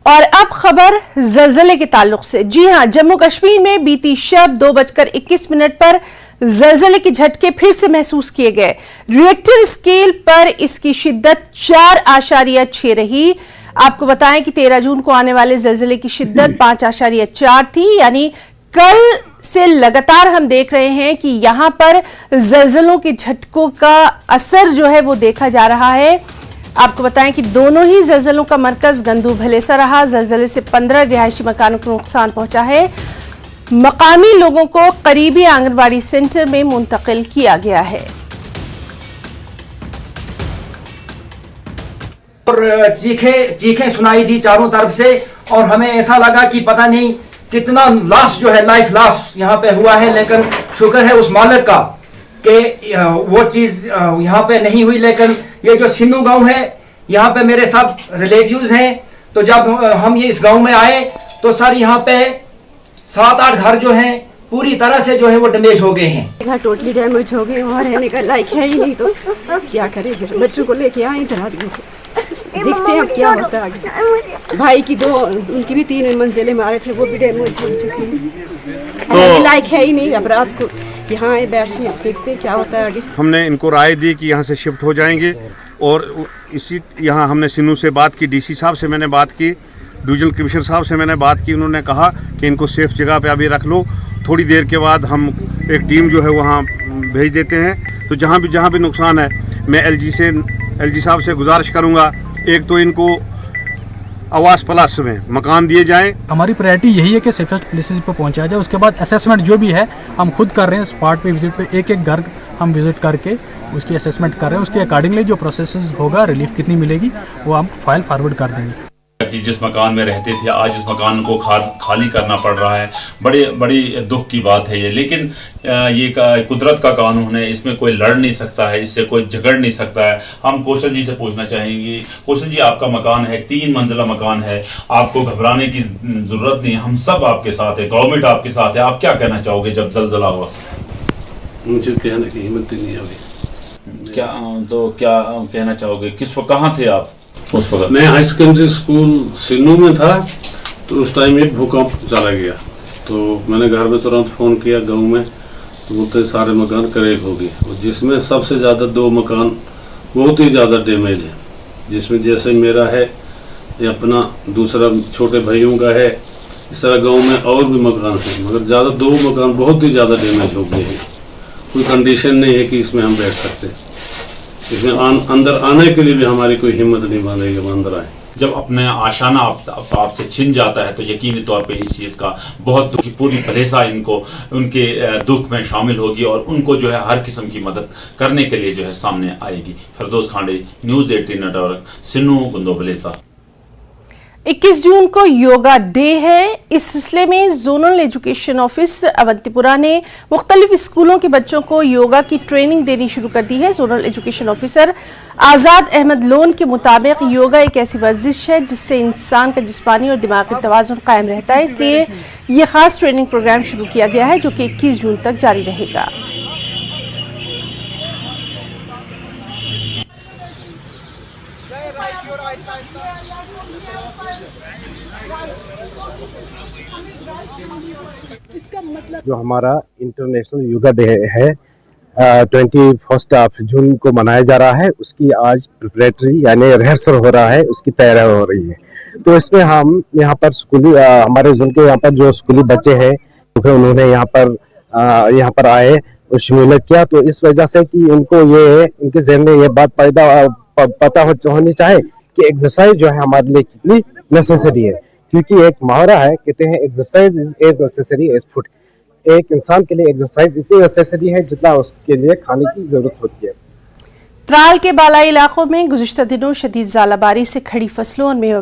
और अब खबर जलजले के ताल्लुक से। जी हां, जम्मू कश्मीर में बीती शब 2:21 पर जलजले के झटके फिर से महसूस किए गए। रिएक्टर स्केल पर इसकी शिद्दत 4.6 रही। आपको बताएं कि 13 जून को आने वाले जलजले की शिद्दत 5.4 थी। यानी कल से लगातार हम देख रहे हैं कि यहां पर जलजलों के झटकों का असर जो है वो देखा जा रहा है। आपको बताएं कि दोनों ही जलजलों का मरकज गंदू भलेसा रहा। जलजले से 15 रिहायशी मकानों को नुकसान पहुंचा है। मकामी लोगों को करीबी आंगनबाड़ी सेंटर में मुंतकिल किया गया है। और चीखें सुनाई थी चारों तरफ से और हमें ऐसा लगा कि पता नहीं कितना लॉस जो है, लाइफ लॉस यहाँ पे हुआ है। लेकिन शुक्र है उस मालिक का कि वो चीज यहाँ पे नहीं हुई। लेकिन ये जो सिन्नू गांव है, यहाँ पे मेरे सब रिलेटिव्स हैं। तो जब हम ये इस गांव में आए तो सर यहाँ पे 7-8 घर जो हैं पूरी तरह से जो है वो डैमेज हो गए हैं। घर टोटली डैमेज हो गए, वहाँ रहने का लायक है ही नहीं। तो क्या करें, फिर बच्चों को लेके आए इधर आदमी को देखते हैं अब क्या होता है आगे। भाई की उनकी भी 3 मंजिलें मारे थे, वो भी डैमेज हो चुकी है। तो लायक है ही नहीं। अब रात को यहाँ आए बैठे, देखते हैं क्या होता है आगे। हमने इनको राय दी कि यहाँ से शिफ्ट हो जाएंगे और इसी यहाँ हमने सिन्नू से बात की, डीसी साहब से मैंने बात की, डिवीजनल कमिश्नर साहब से मैंने बात की। उन्होंने कहा कि इनको सेफ जगह पे अभी रख लो, थोड़ी देर के बाद हम एक टीम जो है वहाँ भेज देते हैं। तो जहाँ भी नुकसान है, मैं एलजी साहब से गुजारिश करूँगा, एक तो इनको आवास प्लस में मकान दिए जाएं। हमारी प्रायोरिटी यही है कि सेफेस्ट प्लेसेस पर पहुंचाया जाए। उसके बाद असेसमेंट जो भी है हम खुद कर रहे हैं, स्पॉट पे विजिट पे एक घर हम विजिट करके उसकी असेसमेंट कर रहे हैं। उसके अकॉर्डिंगली जो प्रोसेस होगा, रिलीफ कितनी मिलेगी वो हम फाइल फॉरवर्ड कर देंगे। कि जिस मकान में रहते थे आज इस मकान को खाली करना पड़ रहा है। बड़ी दुख की बात है ये। लेकिन ये कुदरत का कानून है, इसमें कोई लड़ नहीं सकता है, इससे कोई झगड़ नहीं सकता है। हम कौशल जी से पूछना चाहेंगे, कौशल जी आपका मकान है, 3 मंजिला मकान है, आपको घबराने की जरूरत नहीं है, हम सब आपके साथ है, गवर्नमेंट आपके साथ है। आप क्या कहना चाहोगे जब जलजला हुआ? मुझे कहने की हिम्मत नहीं अभी। क्या कहना चाहोगे? किस वक्त कहाँ थे आप उस वक्त? मैं हाई सेकेंडरी स्कूल सिन्नू में था। तो उस टाइम एक भूकंप चला गया, तो मैंने घर में तुरंत फ़ोन किया गांव में, तो बोलते सारे मकान क्रैक हो गए। और जिसमें सबसे ज़्यादा 2 मकान बहुत ही ज़्यादा डैमेज है, जिसमें जैसे मेरा है या अपना दूसरा छोटे भाइयों का है, इस तरह गाँव में और भी मकान हैं, मगर ज़्यादा 2 मकान बहुत ही ज़्यादा डैमेज हो गए हैं। कोई कंडीशन नहीं है कि इसमें हम बैठ सकते हैं। इसमें अंदर आने के लिए भी हमारी कोई हिम्मत नहीं बनेगी, हम अंदर आए। जब अपने आशाना आपसे छिन जाता है तो यकीनी तौर पे इस चीज़ का बहुत दुख की पूरी भलेसा इनको उनके दुख में शामिल होगी और उनको जो है हर किस्म की मदद करने के लिए जो है सामने आएगी। फिरदौस खांडे, न्यूज़ 18 नेटवर्क, सिन्नू, गुंदो भलेसा। 21 जून को योगा डे है। इस सिलसिले में जोनल एजुकेशन ऑफिस अवंतीपुरा ने मुख्तलिफ स्कूलों के बच्चों को योगा की ट्रेनिंग देनी शुरू कर दी है। जोनल एजुकेशन ऑफिसर आज़ाद अहमद लोन के मुताबिक योगा एक ऐसी वर्जिश है जिससे इंसान का जिस्मानी और दिमागी तवाज़ुन कायम रहता है। इसलिए ये खास ट्रेनिंग प्रोग्राम शुरू किया गया है जो कि 21 जून तक जारी रहेगा। जो हमारा इंटरनेशनल योगा डे है 21 जून को मनाया जा रहा है, उसकी आज प्रिपरेटरी यानी रिहर्सल हो रहा है, उसकी तैयारी हो रही है। तो इसमें हम यहाँ पर स्कूली हमारे जोन के यहाँ पर जो स्कूली बच्चे हैं उन्होंने यहाँ पर आए और शमूलियत किया। तो इस वजह से कि उनको उनके ज़हन में ये बात पता होनी चाहिए कि एक्सरसाइज जो है हमारे लिए कितनी नेसेसरी है। क्योंकि एक मुहावरा है, कहते हैं exercise is as necessary as food. एक इंसान के लिए एक्सरसाइज इतनी नेसेसरी है जितना उसके लिए खाने की जरूरत होती है। त्राल के बालाई इलाकों में गुज़िश्ता दिनों शदीद ज़ालाबारी से खड़ी फसलों और